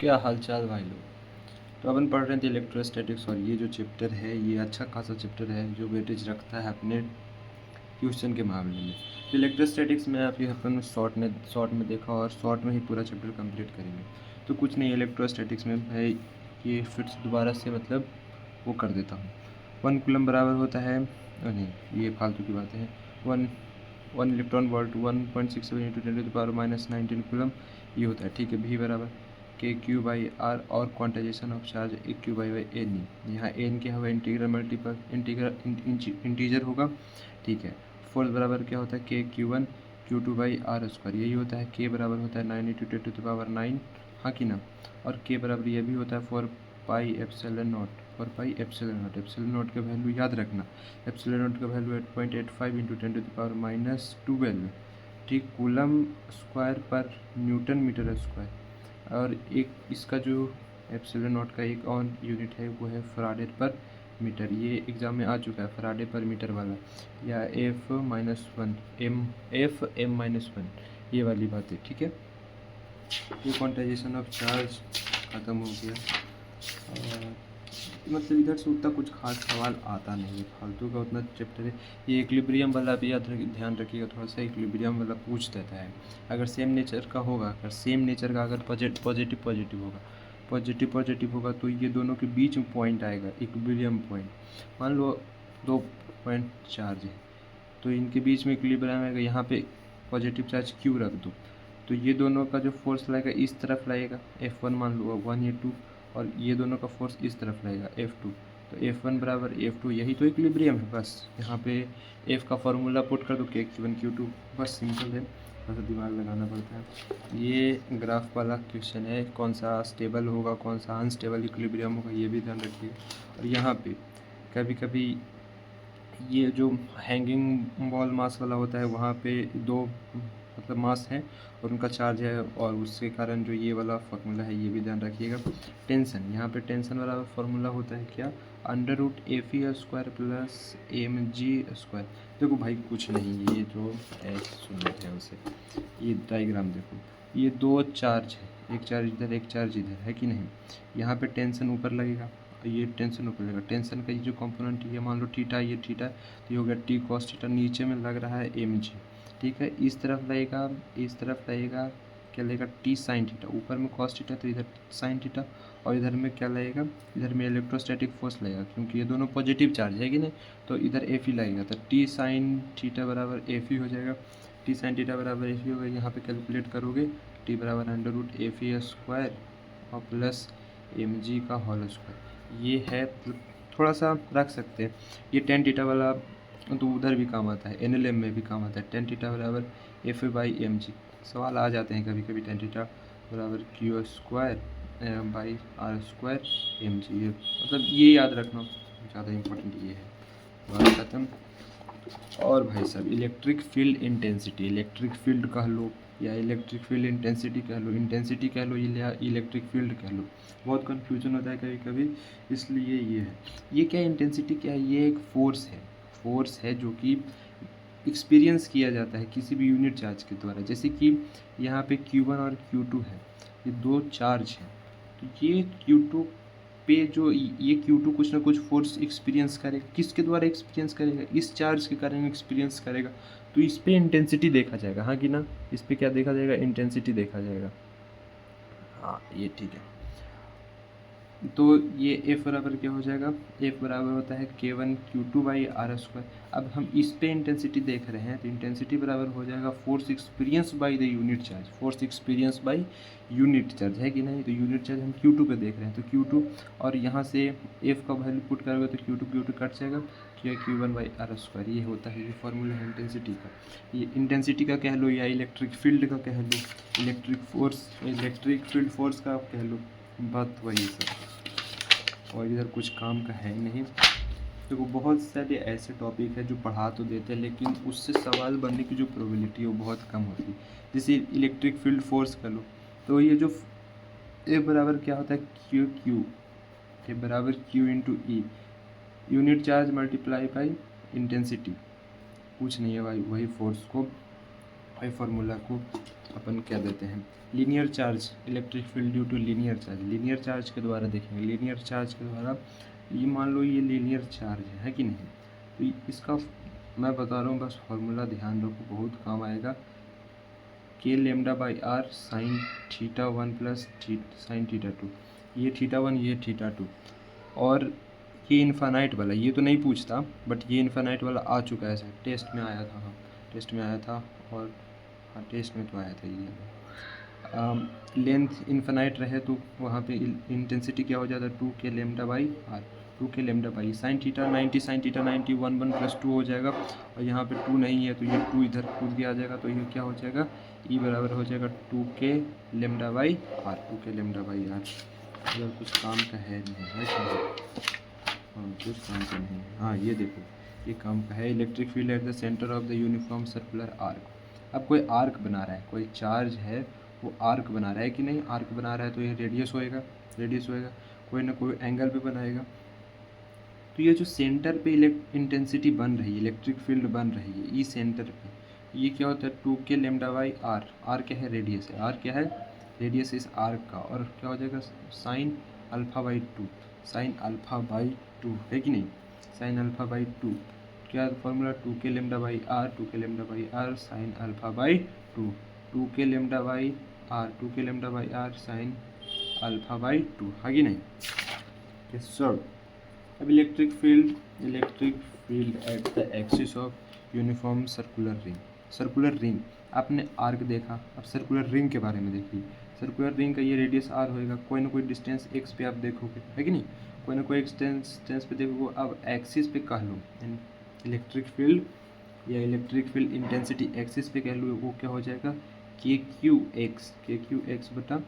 क्या हाल चाल भाई लोग। तो अपन पढ़ रहे थे इलेक्ट्रोस्टैटिक्स और ये जो चैप्टर है ये अच्छा खासा चैप्टर है जो वेटेज रखता है अपने क्वेश्चन के मामले में। तो इलेक्ट्रोस्टैटिक्स में आप ये अपन शॉर्ट में देखा और शॉर्ट में ही पूरा चैप्टर कंप्लीट करेंगे। तो कुछ नहीं, इलेक्ट्रोस्टैटिक्स में मैं ये फिर से दोबारा से मतलब वो कर देता हूँ। 1 कूलम बराबर होता है, नहीं ये फालतू की बातें हैं। One electron volt 1.67 into 10⁻⁻19 coulomb ये होता है, ठीक है। भी बराबर KQ/R और क्वांटाइजेशन ऑफ चार्ज AQ/N। यहाँ N क्या होगा, इंटीजर होगा, ठीक है। फोर्स बराबर क्या होता है KQ1 Q2/R², यही होता है। K बराबर होता है 9 × 10⁹, हाँ कि ना। और K बराबर ये भी होता है 4πε0। एप्सिलॉन का वैल्यू याद रखना, एप्सिलॉन का वैल्यू 8.85 इंटू 10⁻12, ठीक, कूलम स्क्वायर पर न्यूटन मीटर स्क्वायर। और एक इसका जो एप्सिलॉन नॉट का एक और यूनिट है वो है फराडे पर मीटर। ये एग्जाम में आ चुका है, फराडे पर मीटर वाला, या F-1 ये वाली बात है, ठीक है। ये क्वांटाइजेशन ऑफ चार्ज ख़त्म हो गया। और मतलब इधर से उतना कुछ खास सवाल आता नहीं है, फालतू का उतना चैप्टर है। ये इक्विलिब्रियम वाला भी ध्यान रखिएगा, थोड़ा सा इक्विलिब्रियम वाला पूछ देता है। अगर सेम नेचर का होगा, अगर पॉजिटिव होगा तो ये दोनों के बीच में पॉइंट आएगा, इक्विलिब्रियम पॉइंट। मान लो 2 पॉइंट चार्ज है तो इनके बीच में इक्विलिब्रियम आएगा, यहाँ पे पॉजिटिव चार्ज Q रख दो तो ये दोनों का जो फोर्स लगेगा इस तरफ लगेगा, F1 मान लो 1 या 2, और ये दोनों का फोर्स इस तरफ लगेगा F2। तो F1 बराबर F2, यही तो इक्विलिब्रियम है। बस यहाँ पे F का फार्मूला पुट कर दो KQ1 Q2, बस सिंपल है, थोड़ा सा दिमाग लगाना पड़ता है। ये ग्राफ वाला क्वेश्चन है, कौन सा स्टेबल होगा कौन सा अनस्टेबल इक्विलिब्रियम होगा ये भी ध्यान रखिएगा। और यहाँ पे कभी कभी ये जो हैंगिंग बॉल मास वाला होता है वहाँ पे दो मतलब मास हैं और उनका चार्ज है, और उसके कारण जो ये वाला फार्मूला है ये भी ध्यान रखिएगा। टेंशन, यहाँ पे टेंशन वाला फार्मूला होता है क्या, √Fe² प्लस mg²। देखो भाई कुछ नहीं, ये जो है सुन लेते हैं उसे, ये डायग्राम देखो, ये दो चार्ज है, एक चार्ज इधर एक चार्ज इधर, है कि नहीं। यहाँ पे टेंशन ऊपर लगेगा, ये टेंशन ऊपर लगेगा। टेंशन का ये जो कंपोनेंट है मान लो थीटा, ये थीटा तो ये हो गया T cos थीटा, नीचे में लग रहा है mg, ठीक है। इस तरफ लगेगा, इस तरफ लगेगा क्या लगेगा T sin थीटा, ऊपर में cos थीटा तो इधर sin थीटा, और इधर में क्या लगेगा, इधर में इलेक्ट्रोस्टैटिक फोर्स लगेगा क्योंकि ये दोनों पॉजिटिव चार्ज है कि नहीं, तो इधर Fe लगेगा। तो T sin थीटा बराबर Fe हो जाएगा, T sin थीटा बराबर Fe होगा। यहाँ पे कैलकुलेट करोगे T बराबर √Fe² और प्लस mg का होल स्क्वायर, ये है। थोड़ा सा रख सकते हैं, ये tan थीटा वाला तो उधर भी काम आता है, NLM में भी काम आता है। tan थीटा बराबर F/mg, सवाल आ जाते हैं कभी कभी। tan थीटा बराबर Q²/R² mg, ये मतलब ये याद रखना ज़्यादा इम्पोर्टेंट ये है। बात खत्म। और भाई साहब electric field intensity, electric field कह लो या इलेक्ट्रिक फील्ड इंटेंसिटी कह लो, इंटेंसिटी कह लो या इलेक्ट्रिक फील्ड कह लो, बहुत कन्फ्यूजन होता है कभी कभी, इसलिए ये है। ये क्या इंटेंसिटी क्या है, ये एक फोर्स है जो कि एक्सपीरियंस किया जाता है किसी भी यूनिट चार्ज के द्वारा। जैसे कि यहाँ पे Q1 और Q2 है, ये दो चार्ज हैं, तो ये Q2 पे जो ये Q2 कुछ ना कुछ फोर्स एक्सपीरियंस करेगा, किसके द्वारा एक्सपीरियंस करेगा, इस चार्ज के कारण एक्सपीरियंस करेगा, तो इस पे इंटेंसिटी देखा जाएगा, हाँ कि ना। इस पे क्या देखा जाएगा, इंटेंसिटी देखा जाएगा, हाँ ये ठीक है। तो ये F बराबर क्या हो जाएगा, F बराबर होता है K1 Q2/R²। अब हम इस पे इंटेंसिटी देख रहे हैं तो इंटेंसिटी बराबर हो जाएगा force experience by the unit charge, force experience by unit charge, है कि नहीं। तो यूनिट चार्ज हम Q2 पे देख रहे हैं, तो Q2 और यहाँ से F का वैल्यू पुट करोगे तो Q2 कट जाएगा, Q1/R²। ये होता है, ये फॉर्मूला है इंटेंसिटी का। ये इंटेंसिटी का कह लो या इलेक्ट्रिक फील्ड का कह लो, इलेक्ट्रिक फील्ड फोर्स का कह लो, बात वही सब। और इधर कुछ काम का है ही नहीं। देखो बहुत सारे ऐसे टॉपिक है जो पढ़ा तो देते हैं लेकिन उससे सवाल बनने की जो प्रोबेबिलिटी है वो बहुत कम होती है। जैसे इलेक्ट्रिक फील्ड फोर्स कर लो, तो ये जो ए बराबर क्या होता है Q ए बराबर Q into E, unit charge multiply by intensity, कुछ नहीं है भाई, वही फोर्स को, वही फार्मूला को अपन क्या देते हैं, linear charge, electric field due to linear charge. Linear charge के द्वारा देखेंगे, लीनियर चार्ज के द्वारा ये मान लो ये लीनियर चार्ज है कि नहीं, तो इसका मैं बता रहा हूँ बस फॉर्मूला ध्यान रखो, बहुत काम आएगा। K lambda by R sine theta 1 plus sine theta 2, ये थीटा 1 ये थीटा 2, और ये इन्फानाइट वाला ये तो नहीं पूछता, बट ये इन्फानाइट वाला आ चुका है सर, टेस्ट में आया था। हाँ टेस्ट में आया था, और हाँ टेस्ट में तो आया था ये। लेंथ इन्फानाइट रहे तो वहाँ पे इंटेंसिटी क्या हो जाता है, 2 के लेमडा बाई आर, 2 के lambda by sine theta 90, sine theta 90 1 plus 2 हो जाएगा, और यहाँ पे 2 नहीं है तो ये 2 इधर कूद के आ जाएगा, तो ये क्या हो जाएगा, ई बराबर हो जाएगा 2 के लेमडा बाई आर, 2 के लेमडा बाई आर। अगर कुछ काम का है नहीं है, हाँ कुछ काम का नहीं है, हाँ ये देखो ये काम का है। Electric field at the centre of the uniform circular arc. अब कोई आर्क बना रहा है, कोई चार्ज है वो आर्क बना रहा है कि नहीं, आर्क बना रहा है तो ये रेडियस होएगा, रेडियस होएगा, कोई ना कोई एंगल पे बनाएगा। तो ये जो सेंटर पे इंटेंसिटी बन रही है, इलेक्ट्रिक फील्ड बन रही है ई सेंटर पे, ये क्या होता है 2 के लेमडा बाई आर, आर क्या है, रेडियस है, आर क्या है, रेडियस इस आर्क का, और क्या हो जाएगा sign alpha by 2, sign alpha by 2 है कि नहीं, साइन अल्फा बाई 2, क्या फॉर्मूला 2 के लेमडा बाई आर, 2 के lambda by R sine alpha by 2, 2 के लेमडा बाई आर, 2 के lambda by R sine alpha by 2, है कि नहीं। Yes sir. अब electric field at the axis of uniform circular ring, circular ring आपने arc देखा, अब सर्कुलर रिंग के बारे में देखिए। सर्कुलर रिंग का ये रेडियस आर होएगा, कोई ना कोई डिस्टेंस एक्स पे आप देखोगे, है कि नहीं, कोई ना कोई डिस्टेंस पे देखोगे। अब एक्सिस पे कह लो इलेक्ट्रिक फील्ड या इलेक्ट्रिक फील्ड इंटेंसिटी एक्सिस पे कह लो, वो क्या हो जाएगा के क्यू एक्स बटा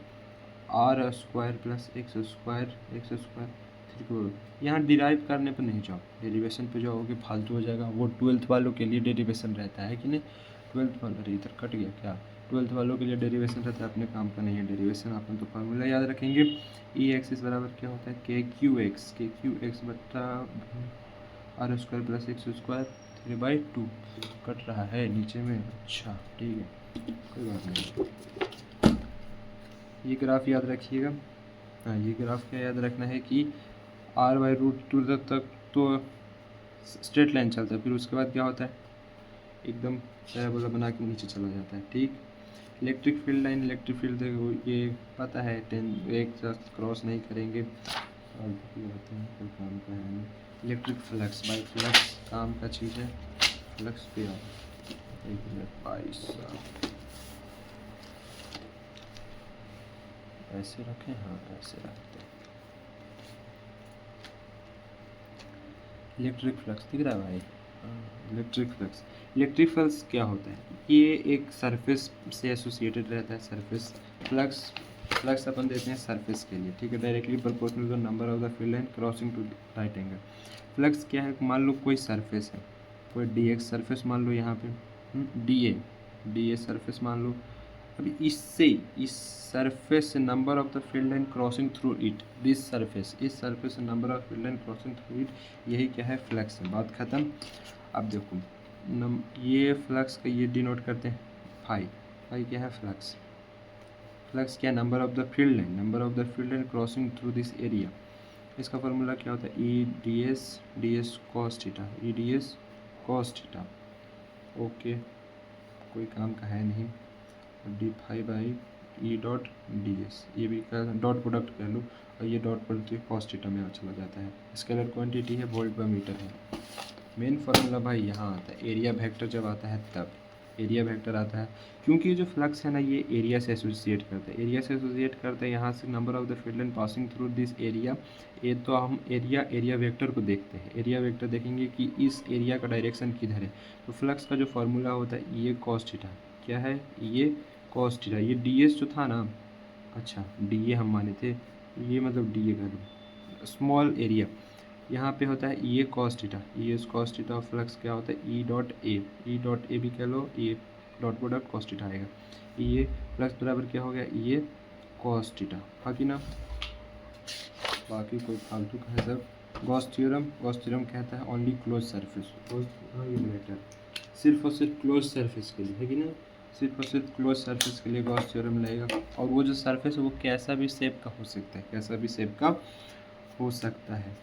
R square plus X square. यहाँ डिराइव करने पर नहीं जाओ, डेरिवेशन पे जाओगे फालतू हो जाएगा, वो 12th वालों के लिए डेरिवेशन रहता है कि नहीं, 12th वालों, अरे इधर कट गया क्या, 12th वालों के लिए डेरिवेशन रहता है, अपने काम का नहीं है डेरिवेशन, अपन तो फार्मूला याद रखेंगे। ई एक्सिस बराबर क्या होता है के क्यू एक्स बटा R square plus X square 3/2, cut रहा है नीचे में, अच्छा ठीक है कोई बात नहीं। ये ग्राफ याद रखिएगा, हाँ ये ग्राफ क्या याद रखना है कि r/√2 तक तो स्ट्रेट लाइन चलता है, फिर उसके बाद क्या होता है एकदम पैराबोला बना के नीचे चला जाता है, ठीक। Electric field line, electric field ये पता है 10 एक साथ क्रॉस नहीं करेंगे, और होते हैं कोई काम का है नहीं। इलेक्ट्रिक फ्लक्स बाई फ्लक्स काम का चीज़ है, फ्लक्स पे आओ, 1 मिनट पैसा ऐसे रखें, हाँ ऐसे रखते हैं। इलेक्ट्रिक फ्लक्स दिख रहा है भाई, इलेक्ट्रिक फ्लक्स क्या होता है, ये एक सरफेस से एसोसिएटेड रहता है, सरफेस फ्लक्स अपन देते हैं सरफेस के लिए, ठीक है, directly proportional to number of the field line crossing to right angle. Flux क्या है, मान लो कोई सरफेस है, कोई डी एक्स सरफेस मान लो, यहाँ पे डी ए सरफेस मान लो। अभी इससे इस सरफेस से number of the field line crossing through it, this surface, इस सरफेस से number of field line crossing through it, यही क्या है फ्लक्स है, बात खत्म। अब देखो ये फ्लक्स का ये डिनोट करते हैं फाई क्या है फ्लक्स क्या, number of the field line crossing through this area. इसका फार्मूला क्या होता है E D S cos theta, E D S cos theta, okay कोई काम का है नहीं। D phi by E dot D S, ये भी डॉट प्रोडक्ट कर लो, और ये डॉट प्रोडक्ट कॉस थीटा में चला जाता है। स्केलर क्वांटिटी है, वोल्ट पर मीटर है। मेन फार्मूला भाई यहाँ आता है, एरिया वेक्टर जब आता है तब एरिया वेक्टर आता है, क्योंकि ये जो फ्लक्स है ना ये एरिया से एसोसिएट करते हैं, यहाँ से number of the field line passing through this area. ये तो हम एरिया वेक्टर को देखते हैं, एरिया वेक्टर देखेंगे कि इस एरिया का डायरेक्शन किधर है, तो फ्लक्स का जो फार्मूला होता है ये कॉस थीटा, क्या है ये कॉस थीटा, ये डी एस जो था ना, अच्छा डी ए हम माने थे, ये मतलब डी ए का लो स्मॉल एरिया, यहाँ पे होता है ये cos theta, E S cos theta, flux क्या होता है ई डॉट ए भी कह लो, ये डॉट प्रोडक्ट कॉस थीटा आएगा, ये फ्लक्स बराबर क्या हो गया ये कॉस थीटा, हाँ कि ना। बाकी कोई फालतू का है सब। गॉस थ्योरम कहता है ओनली क्लोज सरफेस, हाँ ये बेटर सिर्फ और सिर्फ क्लोज सरफेस के लिए, है कि ना, सिर्फ और सिर्फ क्लोज सरफेस के लिए गॉस थ्योरम लगेगा। और वो जो सरफेस है वो कैसा भी शेप का हो सकता है, कैसा भी शेप का हो सकता है।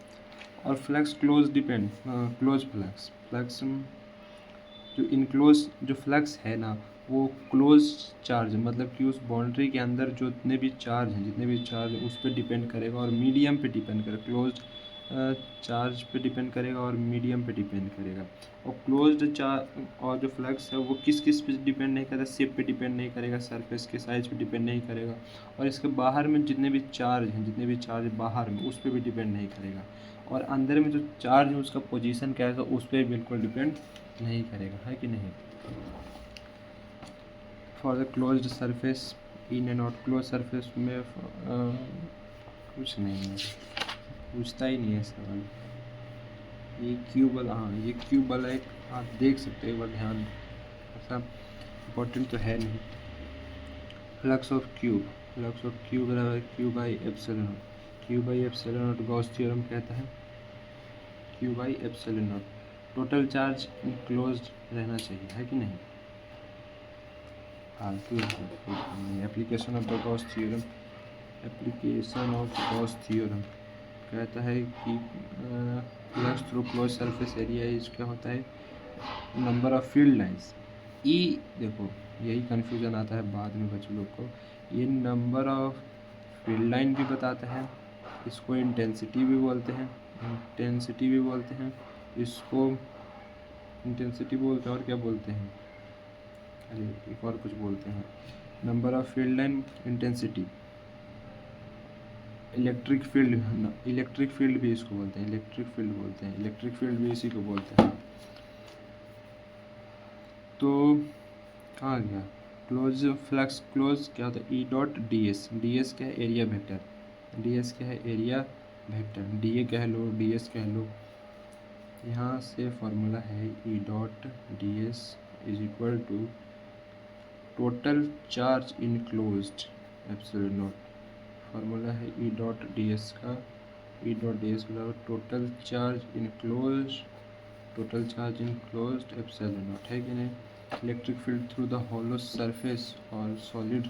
और flux close depend close flux जो इनक्लोज जो फ्लक्स है ना वो क्लोज चार्ज मतलब कि उस बाउंड्री के अंदर जो जितने भी चार्ज उस पर डिपेंड करेगा और मीडियम पे डिपेंड करेगा। क्लोज चार्ज पे डिपेंड करेगा और मीडियम पे डिपेंड करेगा। और क्लोज्ड चार्ज और जो फ्लक्स है वो किस पे डिपेंड नहीं करता, शेप पे डिपेंड नहीं करेगा, सरफेस के साइज पे डिपेंड नहीं करेगा। और इसके बाहर में जितने भी चार्ज बाहर में उस पर भी डिपेंड नहीं करेगा। और अंदर में जो चार्ज है उसका पोजीशन क्या है उस पर बिल्कुल डिपेंड नहीं करेगा, है कि नहीं। For the closed surface in and out, close surface में कुछ नहीं है, पूछता ही नहीं है सवाल। ये क्यूबल, हाँ ये क्यूबल है, आप देख सकते हैं, एक बार ध्यान, ऐसा इम्पोर्टेंट तो है नहीं। फ्लक्स ऑफ क्यूब बराबर Q by epsilon not. Q by epsilon not Gauss theorem कहता है, Q by epsilon not. Total charge closed रहना चाहिए, है कि नहीं। फालतू application of the Gauss theorem, application of Gauss theorem कहता है कि flux through close surface area is क्या होता है, नंबर ऑफ फील्ड लाइंस। ई देखो यही कन्फ्यूजन आता है बाद में बच्चे लोग को, ये नंबर ऑफ फील्ड लाइन भी बताता है, इसको इंटेंसिटी भी बोलते हैं, इसको इंटेंसिटी बोलते हैं और क्या बोलते हैं, अरे एक और कुछ बोलते हैं, number of field line, intensity, electric field भी इसको बोलते हैं, इलेक्ट्रिक फील्ड भी इसी को बोलते हैं। तो कहाँ गया क्लोज फ्लक्स क्लोज क्या होता है, ई डॉट डी एस क्या है, एरिया वेक्टर, क्या है, एरिया वेक्टर, डी कह लो, डी एस कह लो। यहाँ से फॉर्मूला है E dot D S is equal to total charge enclosed epsilon naught. Formula है ई डॉट डी एस का, ई डॉट डी एस बराबर total charge enclosed epsilon naught, है कि नहीं। Electric field through the hollow surface और solid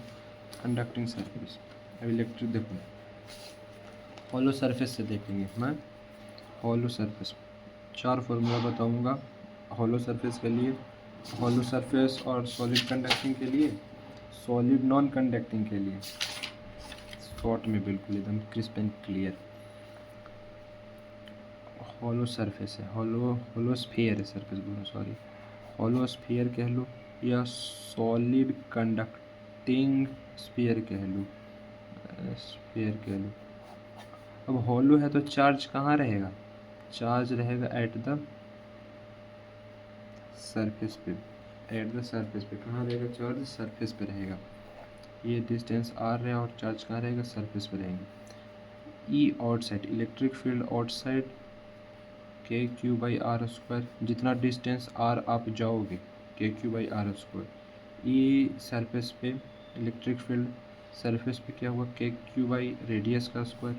conducting surface. अब electric देखो hollow surface से देखेंगे, मैं हॉलो सरफेस 4 फार्मूला बताऊंगा हॉलो सरफेस के लिए, हॉलो सरफेस और सॉलिड कंडक्टिंग के लिए, सॉलिड नॉन कंडक्टिंग के लिए, शॉर्ट में बिल्कुल एकदम crisp and clear. Hollow surface है, हॉलो स्फीयर है, सरफेस बोलो सॉरी, हॉलो स्फीयर कह लो या सॉलिड कंडक्टिंग स्फीयर कह लो, अब हॉलो है तो चार्ज कहाँ रहेगा, चार्ज रहेगा एट द सरफेस पे, कहाँ रहेगा चार्ज, सरफेस पे रहेगा। ये डिस्टेंस आर है और चार्ज कहाँ रहेगा, सरफेस पे रहेंगे। E outside, electric field outside k Q by are square, जितना डिस्टेंस आर आप जाओगे k Q by are square. E surface पे इलेक्ट्रिक फील्ड सरफेस पे क्या हुआ, के क्यू बाई रेडियस का स्क्वायर।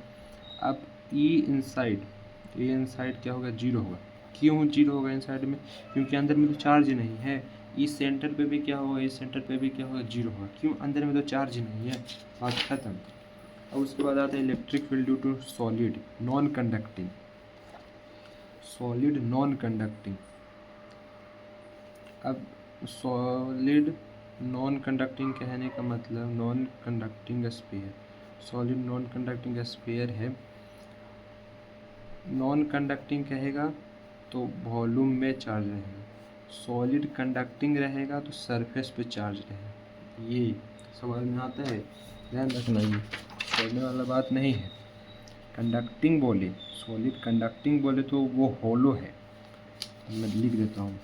अब ई इनसाइड क्या होगा, जीरो होगा। क्यों जीरो होगा इनसाइड में, क्योंकि अंदर में तो चार्ज नहीं है। इस सेंटर पे भी क्या होगा, जीरो होगा, क्यों, अंदर में तो चार्ज नहीं है, बात खत्म। अब उसके बाद आता है electric field due to solid non conducting, अब सॉलिड नॉन कंडक्टिंग कहने का मतलब non conducting sphere, solid non conducting sphere है। नॉन कंडक्टिंग कहेगा तो वॉल्यूम में चार्ज रहेगा, सॉलिड कंडक्टिंग रहेगा तो सरफेस पे चार्ज रहेगा। ये समझ में आता है, ध्यान रखना, ये पढ़ने वाला बात नहीं है। कंडक्टिंग बोले, सॉलिड कंडक्टिंग बोले तो वो हॉलो है, मैं लिख देता हूँ,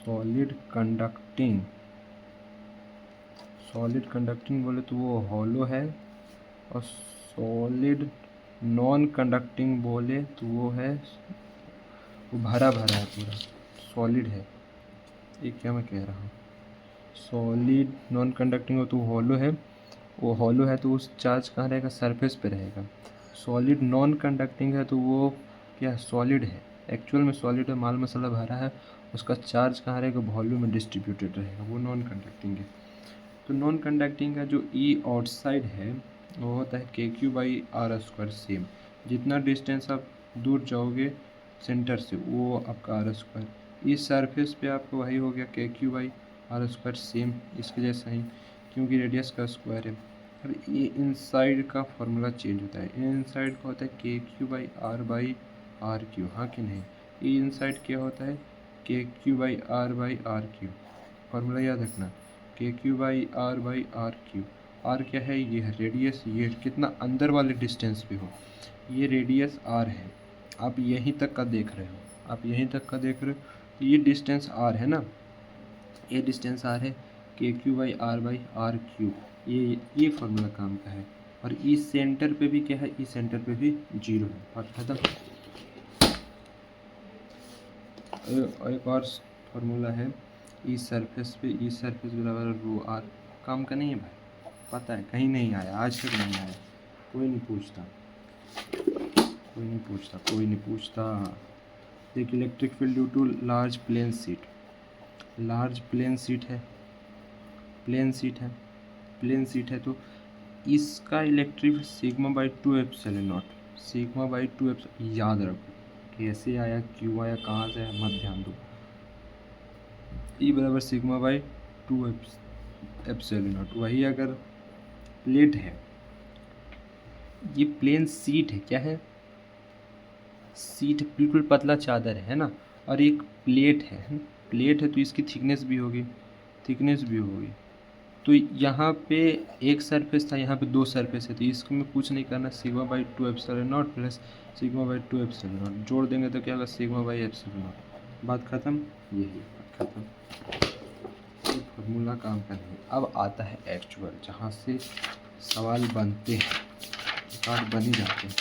सॉलिड कंडक्टिंग बोले तो वो हॉलो है, और सॉलिड नॉन कंडक्टिंग बोले तो वो है, वो भरा भरा है, पूरा सॉलिड है। ये क्या मैं कह रहा हूँ, सॉलिड नॉन कंडक्टिंग हो तो हॉलो है, वो हॉलो है तो उस चार्ज कहाँ रहेगा, सरफेस पे रहेगा। सॉलिड नॉन कंडक्टिंग है तो वो क्या सॉलिड है, एक्चुअल में सॉलिड है, माल मसाला भरा है उसका चार्ज कहाँ रहेगा, वॉल्यूम में डिस्ट्रीब्यूटेड रहेगा, वो नॉन कंडक्टिंग है। तो नॉन कंडक्टिंग का जो ई आउटसाइड है वो होता है K Q by are square. Same जितना डिस्टेंस आप दूर जाओगे सेंटर से वो आपका आर स्क्वायर। इस सरफेस पे आपका वही हो गया K Q by are square, same इसके जैसा ही, क्योंकि रेडियस का स्क्वायर है। अब ये इनसाइड का फॉर्मूला चेंज होता है। इनसाइड का होता है K Q by R Q, हाँ कि नहीं। ये इनसाइड क्या होता है, K Q by R Q. Formula याद रखना, K Q by R Q. R क्या है, ये है रेडियस, ये कितना अंदर वाले डिस्टेंस पे हो, ये रेडियस आर है। आप यहीं तक का देख रहे हो, आप यहीं तक का देख रहे हो, तो ये डिस्टेंस आर है ना, ये डिस्टेंस आर है, K Q by R Q. ये फॉर्मूला काम का है। और इस सेंटर पे भी क्या है, इस सेंटर पे भी जीरो है, और खत्म। और एक और फार्मूला है, इस सरफेस बराबर रो आर। काम का नहीं है भाई, पता है, कहीं नहीं आया, आज तक नहीं आया, कोई नहीं पूछता, कोई नहीं पूछता। देख, electric field due to large plane sheet है, प्लेन सीट है, तो इसका electric sigma by 2 epsilon naught, sigma by 2 epsilon. याद रखो कैसे आया, क्यों आया, कहाँ से आया, मत ध्यान दो। ई बराबर सिग्मा बाई 2 एप्सिलॉन नॉट। वही अगर प्लेट है, ये प्लेन सीट है, क्या है, सीट बिल्कुल पतला चादर है ना, और एक प्लेट है, तो इसकी थिकनेस भी होगी, तो यहाँ पे एक सरफेस था, यहाँ पे दो सरफेस है, तो इसमें कुछ नहीं करना, sigma by 2 epsilon not plus sigma by 2 epsilon not जोड़ देंगे तो क्या होगा, सिग्मा बाई एप्सिलॉन नॉट। बात खत्म, यही बात खत्म। ये फॉर्मूला काम का नहीं। अब आता है एक्चुअल, जहाँ से सवाल बनते हैं, कार्ड बन ही जाते हैं।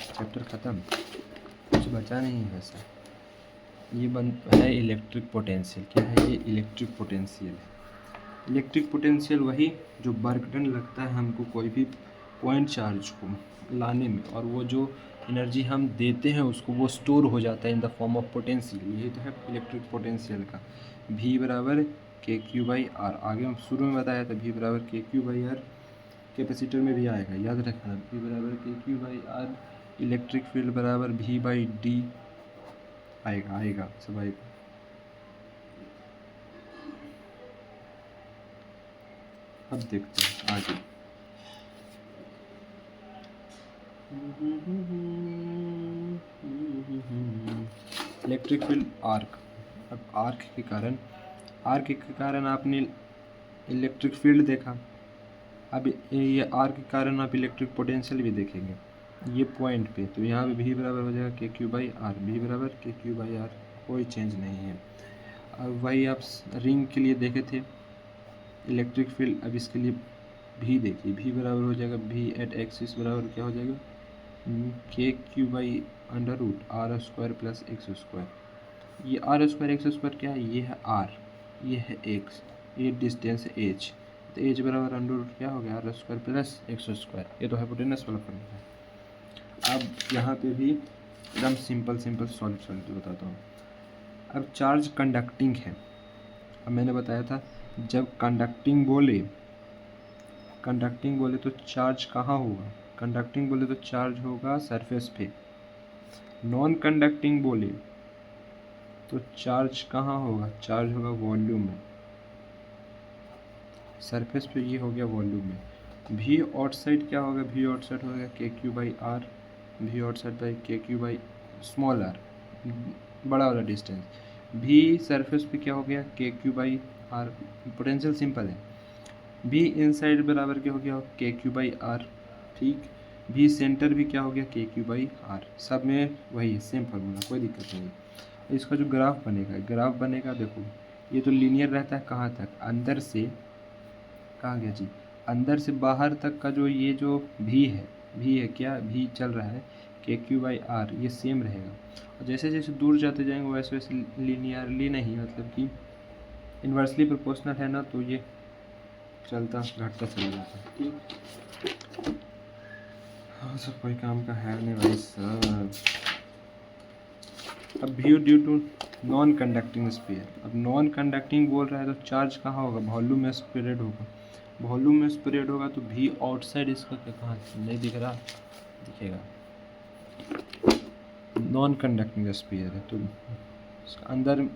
चैप्टर ख़त्म, कुछ बचा नहीं है वैसा। ये है इलेक्ट्रिक पोटेंशियल। क्या है ये, इलेक्ट्रिक पोटेंशियल है। इलेक्ट्रिक पोटेंशियल वही जो वर्क डन लगता है हमको कोई भी पॉइंट चार्ज को लाने में, और वो जो एनर्जी हम देते हैं उसको वो स्टोर हो जाता है in the form of potential. यही तो है इलेक्ट्रिक पोटेंशियल का। V बराबर के क्यू बाई आर, आगे हम शुरू में बताया था, V बराबर K Q by are, capacitor में भी आएगा, याद रखना। V बराबर K Q by R, electric field बराबर V बाई डी आएगा सब आएगा। अब देखते हैं आगे। Electric field arc. अब आर्क के कारण आपने इलेक्ट्रिक फील्ड देखा, अब ये आर्क के कारण आप इलेक्ट्रिक पोटेंशियल भी देखेंगे ये पॉइंट पे। तो यहाँ पे V बराबर हो जाएगा K Q by R, V बराबर के क्यू बाई आर, कोई चेंज नहीं है। अब वही आप रिंग के लिए देखे थे इलेक्ट्रिक फील्ड, अब इसके लिए V देखिए, V बराबर हो जाएगा V एट एक्सिस बराबर क्या हो जाएगा, K Q by under root R square plus X square. ये आर स्क्वायर एक्स स्क्वायर क्या है, ये है आर, ये है एक्स, ये डिस्टेंस है एच, तो एच बराबर अंडर रूट क्या हो गया, R square plus X square. ये तो हाइपोटेनस वाला फॉर्मूला है। अब यहाँ पे भी एकदम सिंपल सॉल्व बताता हूँ। अब चार्ज कंडक्टिंग है। अब मैंने बताया था जब कंडक्टिंग बोले तो चार्ज कहाँ होगा, कंडक्टिंग बोले तो चार्ज होगा सरफेस पे। नॉन कंडक्टिंग बोले तो चार्ज कहाँ होगा, चार्ज होगा वॉल्यूम में, सरफेस पे, ये हो गया वॉल्यूम में। V आउटसाइड क्या होगा, V आउटसाइड होगा K Q by R, V outside by K Q by small R, बड़ा वाला डिस्टेंस। V सरफेस पे क्या हो गया, K Q by R, potential simple है। V इनसाइड बराबर क्या हो गया, के क्यू बाई आर, ठीक। V सेंटर भी क्या हो गया, के क्यू बाई आर, सब में वही है, सेम फार्मूला, कोई दिक्कत नहीं। इसका जो ग्राफ बनेगा देखो, ये तो लीनियर रहता है कहाँ तक, अंदर से कहाँ गया जी, अंदर से बाहर तक का जो ये जो V है क्या, V चल रहा है के क्यू बाई आर, ये सेम रहेगा। और जैसे जैसे दूर जाते जाएंगे वैसे वैसे लीनियरली नहीं, मतलब कि इन्वर्सली प्रोपोर्शनल है ना, तो ये चलता घटता चला जाता है, ठीक। हाँ सब कोई काम का है नहीं भाई साहब। अब भी due to non conducting sphere, अब नॉन कंडक्टिंग बोल रहा है तो चार्ज कहाँ होगा, वॉल्यूम में स्प्रेड होगा, वॉल्यूम में स्प्रेड होगा तो भी आउटसाइड इसका क्या कहाँ नहीं दिख रहा, दिखेगा, नॉन कंडक्टिंग स्फीयर है तो अंदर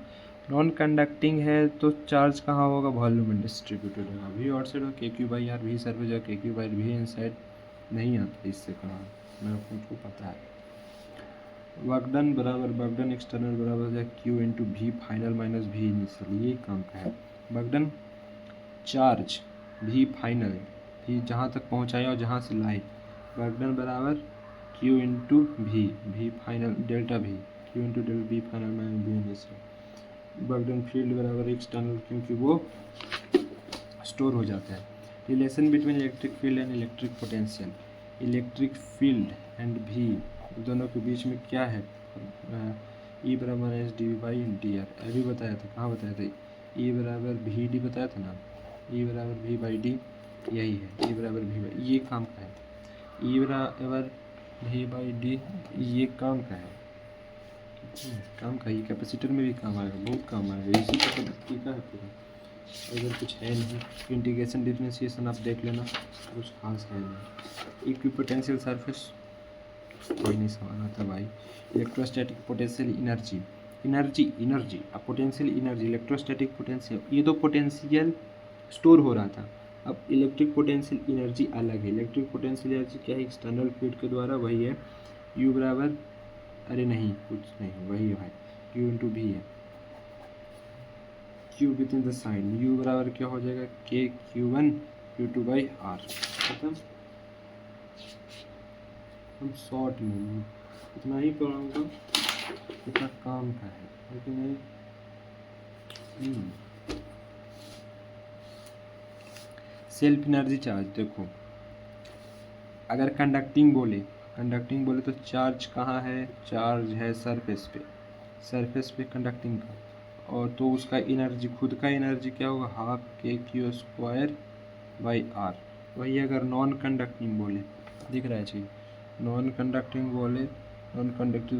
नॉन कंडक्टिंग है तो चार्ज कहाँ होगा, वॉल्यूम में डिस्ट्रीब्यूटेड होगा, वी आउटसाइड होगा KQ/R, वी सरफेस होगा KQ/R, वी इनसाइड नहीं आता इससे कहाँ, मेरे को पता है। वर्क डन बराबर वर्क डन एक्सटर्नल बराबर हो जाए Q इंटू भी फाइनल माइनस भी इनिशियल, ये काम का है। वर्क डन चार्ज भी फाइनल, भी जहाँ तक पहुँचाया और जहाँ से लाए, वर्क डन बराबर Q इंटू भी फाइनल डेल्टा भी, Q इंटू डेल्टा भी फाइनल माइनस भी इनिशियल। वर्क डन फील्ड बराबर एक्सटर्नल, क्योंकि वो स्टोर हो जाता है। Relation between electric field and electric potential, electric field and भी दोनों के बीच में क्या है, E बराबर S D by D R, अभी बताया था, कहाँ बताया था, E बराबर भी डी बताया था ना, E बराबर भी बाई डी, यही है E बराबर भी बाई, ये काम का है, E बराबर भी बाई डी, ये काम का है, काम का, ये कैपेसिटर में भी काम आएगा, बहुत काम आएगा, इसी का तरीका है पूरा। अगर कुछ है नहीं, इंटीग्रेशन डिफरेंशिएशन आप देख लेना, कुछ खास है नहीं। इक्विपोटेंशियल सरफेस कोई नहीं समझना था भाई। इलेक्ट्रोस्टैटिक पोटेंशियल एनर्जी, एनर्जी अब पोटेंशियल एनर्जी, इलेक्ट्रोस्टैटिक पोटेंशियल, ये तो पोटेंशियल स्टोर हो रहा था, अब इलेक्ट्रिक पोटेंशियल एनर्जी अलग है। इलेक्ट्रिक पोटेंशियल एनर्जी क्या है, एक्सटर्नल फील्ड के द्वारा, वही है U बराबर, अरे नहीं कुछ नहीं, वही है भाई Q इंटू भी है, Q within the sign, U बराबर क्या हो जाएगा KQ1 Q2 बाई R, खत्म। हम शॉर्ट में इतना ही पढ़ाऊँगा, इतना काम का है, लेकिन सेल्फ एनर्जी चार्ज, देखो अगर कंडक्टिंग बोले तो चार्ज कहाँ है, चार्ज है सरफेस पे कंडक्टिंग का, और तो उसका एनर्जी, खुद का एनर्जी क्या होगा, हाफ KQ² बाई R। वही अगर नॉन कंडक्टिंग बोले, दिख रहा है चाहिए, नॉन कंडक्टिंग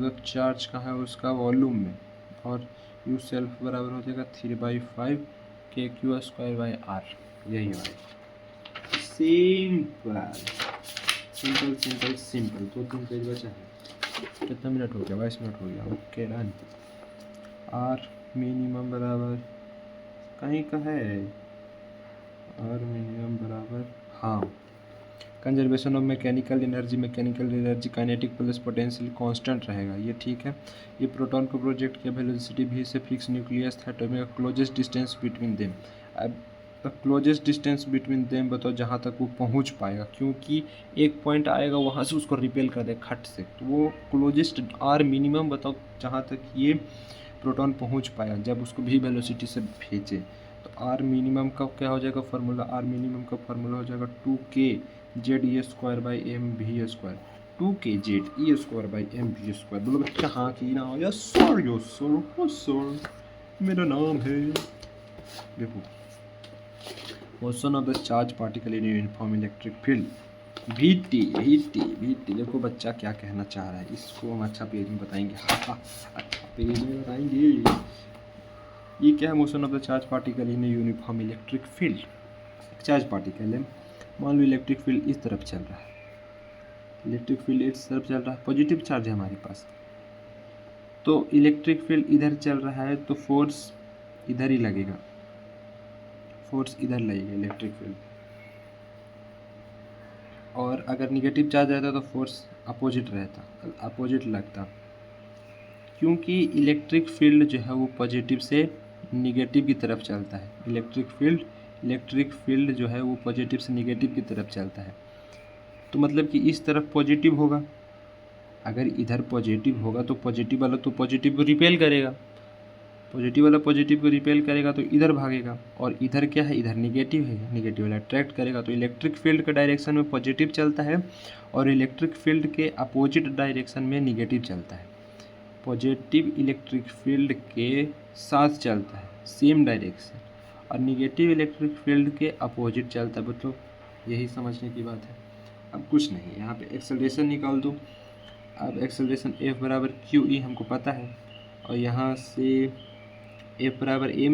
तो चार्ज कहाँ है, उसका वॉल्यूम में, और U सेल्फ बराबर हो जाएगा 3/5 KQ² बाई R, यही है सिंपल। 2-3 पेज बचा है, कितना मिनट हो गया, 22 मिनट हो गया, ओके डन। R मिनिमम बराबर कहीं का है, R मिनिमम बराबर, हाँ, conservation of mechanical energy kinetic plus potential constant रहेगा, ये ठीक है। ये प्रोटॉन को प्रोजेक्ट किया, वेलोसिटी भी से फिक्स न्यूक्लियस था, atomic closest distance between them, अब क्लोजेस्ट डिस्टेंस बिटवीन देम बताओ, जहाँ तक वो पहुँच पाएगा, क्योंकि एक पॉइंट आएगा वहाँ से उसको रिपेल कर दे खट से, तो वो क्लोजेस्ट R मिनिमम बताओ जहाँ तक ये प्रोटॉन पहुँच पाएगा, जब उसको भी वेलोसिटी से भेजे, तो R मिनिमम का क्या हो जाएगा फार्मूला, R मिनिमम का फार्मूला हो जाएगा 2kZe² by mv², 2kZe² by mv²। बोलो बच्चा हाँ की ना, यस सर मेरा नाम है। देखो motion of the charge particle in uniform electric field, VT, देखो बच्चा क्या कहना चाह रहा है, इसको हम अच्छा पेज में बताएंगे, अच्छा पेज में बताएंगे। ये क्या है, motion of the charge particle in uniform electric field, charge particle है, मान लो इलेक्ट्रिक फील्ड इस तरफ चल रहा है, पॉजिटिव चार्ज है हमारे पास, तो इलेक्ट्रिक फील्ड इधर चल रहा है तो फोर्स इधर ही लगेगा, इलेक्ट्रिक फील्ड, और अगर निगेटिव चार्ज रहता तो फोर्स अपोजिट लगता, क्योंकि इलेक्ट्रिक फील्ड जो है वो पॉजिटिव से निगेटिव की तरफ चलता है, इलेक्ट्रिक फील्ड जो है वो पॉजिटिव से निगेटिव की तरफ चलता है, तो मतलब कि इस तरफ पॉजिटिव होगा, अगर इधर पॉजिटिव होगा तो पॉजिटिव वाला तो पॉजिटिव को रिपेल करेगा, तो इधर भागेगा, और इधर क्या है, इधर निगेटिव है, निगेटिव वाला अट्रैक्ट करेगा, तो इलेक्ट्रिक फील्ड के डायरेक्शन में पॉजिटिव चलता है और इलेक्ट्रिक फील्ड के अपोजिट डायरेक्शन में निगेटिव चलता है, पॉजिटिव इलेक्ट्रिक फील्ड के साथ चलता है सेम डायरेक्शन, और निगेटिव इलेक्ट्रिक फील्ड के अपोजिट चलता है, मतलब यही समझने की बात है। अब कुछ नहीं, यहाँ पे एक्सेलरेशन निकाल दो, अब एक्सेलरेशन F बराबर QE हमको पता है, और यहाँ से F बराबर ए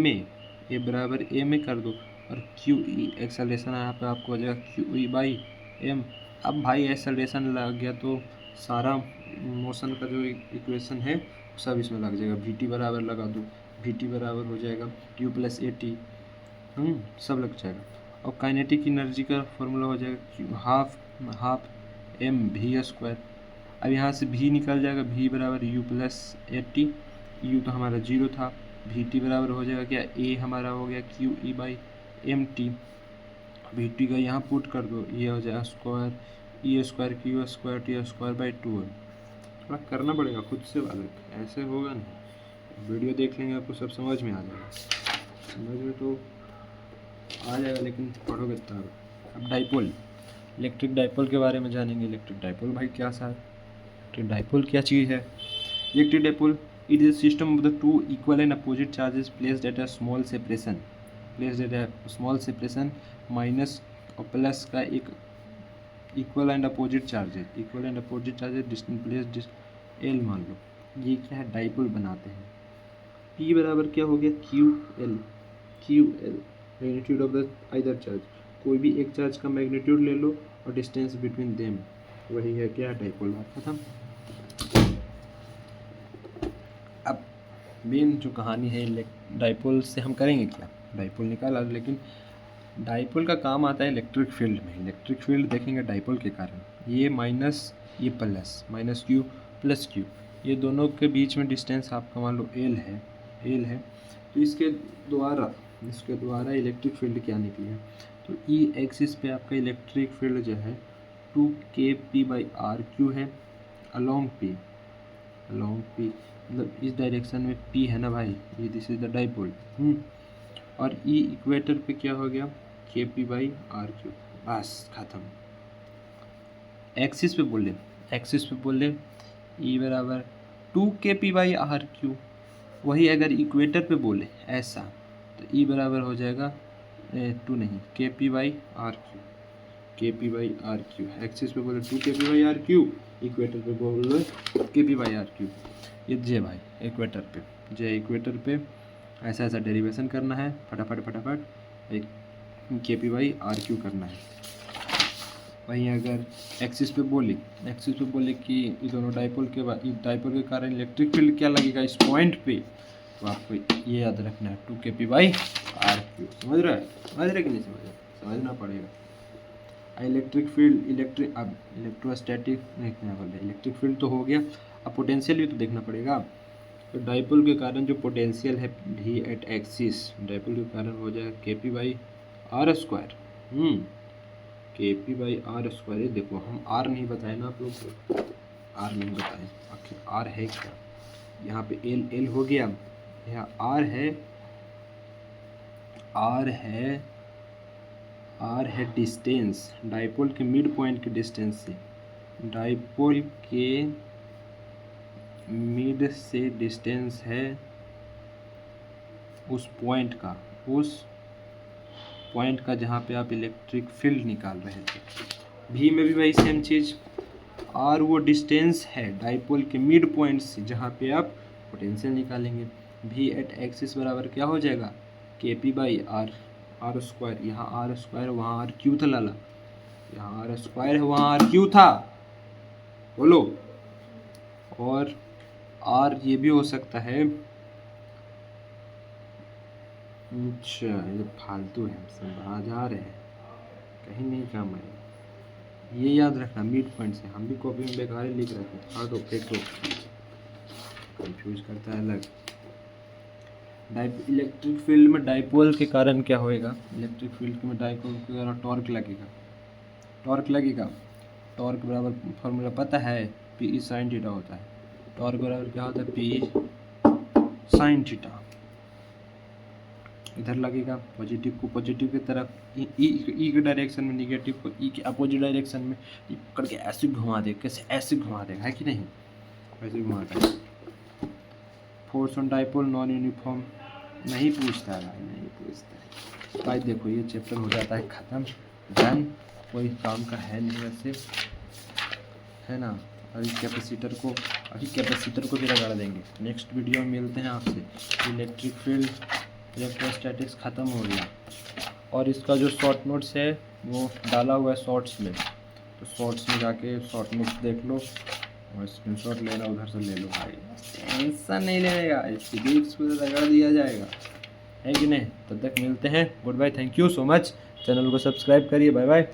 में कर दो और क्यू ई एक्सेलरेशन यहाँ पे आपको हो जाएगा क्यू ई बाई एम। अब भाई एक्सेलरेशन लग गया तो सारा मोशन का जो इक्वेशन है सब इसमें लग जाएगा। वी टी बराबर लगा दो, वी टी बराबर हो जाएगा क्यू प्लस ए टी, सब लग जाएगा। और काइनेटिक एनर्जी का फॉर्मूला हो जाएगा Q half M V square. अब यहाँ से भी निकल जाएगा, भी बराबर U plus A T, U तो हमारा 0 था, वी टी बराबर हो जाएगा क्या, ए हमारा हो गया Q E by M T. V T का यहाँ पुट कर दो, ये हो जाएगा square E square Q square T square by 2। थोड़ा करना पड़ेगा खुद से बालक, ऐसे होगा नहीं। वीडियो देख लेंगे आपको सब समझ में आ जाएगा, समझ में तो आ जाएगा लेकिन पढ़ोगे तब। अब डाइपोल, इलेक्ट्रिक डाइपोल के बारे में जानेंगे। इलेक्ट्रिक डाइपोल भाई क्या सा है, इलेक्ट्रिक डाइपोल क्या चीज़ है। Electric dipole it is system of the two equal and opposite charges placed at a small separation minus और प्लस का एक equal and opposite charges distance place L मान लो। ये क्या है, डाइपोल बनाते हैं। P बराबर क्या हो गया, Q L magnitude of the either charge. कोई भी एक चार्ज का मैग्नीट्यूड ले लो और डिस्टेंस बिटवीन देम, वही है क्या, डाइपोल। बात खत्म। अब मेन जो कहानी है डाइपोल से हम करेंगे क्या, डाइपोल निकाला, लेकिन डाइपोल का काम आता है इलेक्ट्रिक फील्ड में। इलेक्ट्रिक फील्ड देखेंगे डाइपोल के कारण, ये माइनस ये plus, minus Q plus Q, ये दोनों के बीच में डिस्टेंस आपका मान लो एल है। तो इसके द्वारा इलेक्ट्रिक फील्ड क्या निकली है, तो ई एक्सिस पे आपका इलेक्ट्रिक फील्ड जो है 2kp/r³ है अलोंग पी, मतलब इस डायरेक्शन में पी है ना भाई, ये दिस इज द डाइपोल। और ई इक्वेटर पे क्या हो गया, kp/r³, बस खत्म। एक्सिस पे बोले ई बराबर 2kp/r³। वही अगर इक्वेटर पे बोले ऐसा तो ई बराबर हो जाएगा 2 नहीं kp/r³। एक्सिस पे बोले 2kp/r³, इक्वेटर पे बोले kp/r³। ये जे भाई इक्वेटर पे ऐसा डेरिवेशन करना है, फटाफट एक kp/r³ करना है। वहीं अगर एक्सिस पे बोले कि ये दोनों डाइपोल के कारण इलेक्ट्रिक फील्ड क्या लगेगा इस पॉइंट पे, तो आपको ये याद रखना है 2kp/r³। समझ रहे कि नहीं समझना पड़ेगा। इलेक्ट्रिक फील्ड अब इलेक्ट्रोस्टैटिक देखना बोले, इलेक्ट्रिक फील्ड तो हो गया, अब पोटेंशियल भी तो देखना पड़ेगा। तो डाइपोल के कारण जो पोटेंशियल है भी एट एक्सिस, डाइपोल के कारण हो जाएगा kp/r²। kp/r²। ये देखो हम r नहीं बताए ना आप लोग को, r नहीं बताए, आखिर r है क्या, यहाँ पे l हो गया, यहाँ r है डिस्टेंस, डाइपोल के मिड पॉइंट के डिस्टेंस से, डाइपोल के मिड से डिस्टेंस है उस पॉइंट का जहाँ पे आप इलेक्ट्रिक फील्ड निकाल रहे थे। भी में भी वही सेम चीज़, आर वो डिस्टेंस है डाइपोल के मिड पॉइंट से जहाँ पे आप पोटेंशियल निकालेंगे। भी एट एक्सिस बराबर क्या हो जाएगा, kp/r²। यहाँ r² वहाँ r³ था लाला, यहाँ r² है वहाँ r³ था, बोलो। और r ये भी हो सकता है, अच्छा ये फालतू है, सब बाहर है, कहीं नहीं काम आएगा। ये याद रखना मिड पॉइंट से, हम भी कॉपी में बेकार ही लिख रहे थे, हाँ तो फेंक दो, कंफ्यूज करता है अलग। इलेक्ट्रिक फील्ड में डाइपोल के कारण क्या होएगा, इलेक्ट्रिक फील्ड में डाइपोल के कारण टॉर्क लगेगा। टॉर्क बराबर फॉर्मूला पता है, पी sin थीटा होता है। टॉर्क बराबर क्या होता है, पी sin थीटा। इधर लगेगा पॉजिटिव को पॉजिटिव की तरफ, ई के डायरेक्शन में, निगेटिव को ई के अपोजिट डायरेक्शन में करके ऐसे घुमा दे, कैसे ऐसे घुमा देगा, है कि नहीं, ऐसे घुमाता है। Force on dipole non uniform नहीं पूछता है भाई, नहीं पूछता है भाई। देखो ये चैप्टर हो जाता है ख़त्म, डन, कोई काम का है नहीं वैसे, है ना। और इस कैपेसिटर को भी रगड़ देंगे। नेक्स्ट वीडियो में मिलते हैं आपसे। इलेक्ट्रिक फील्ड इलेक्ट्रोस्टैटिक्स ख़त्म हो गया और इसका जो शॉर्ट नोट्स है वो डाला हुआ है शॉर्ट्स में, तो शॉर्ट्स में जाके शॉर्ट नोट्स देख लो और स्क्रीनशॉट लेना उधर से ले लो भाई, टेंशन नहीं लेगा, फिजिक्स को रगड़ दिया जाएगा, है कि नहीं। तब तक मिलते हैं, good bye, thank you so much. Channel को सब्सक्राइब करिए, बाय बाय।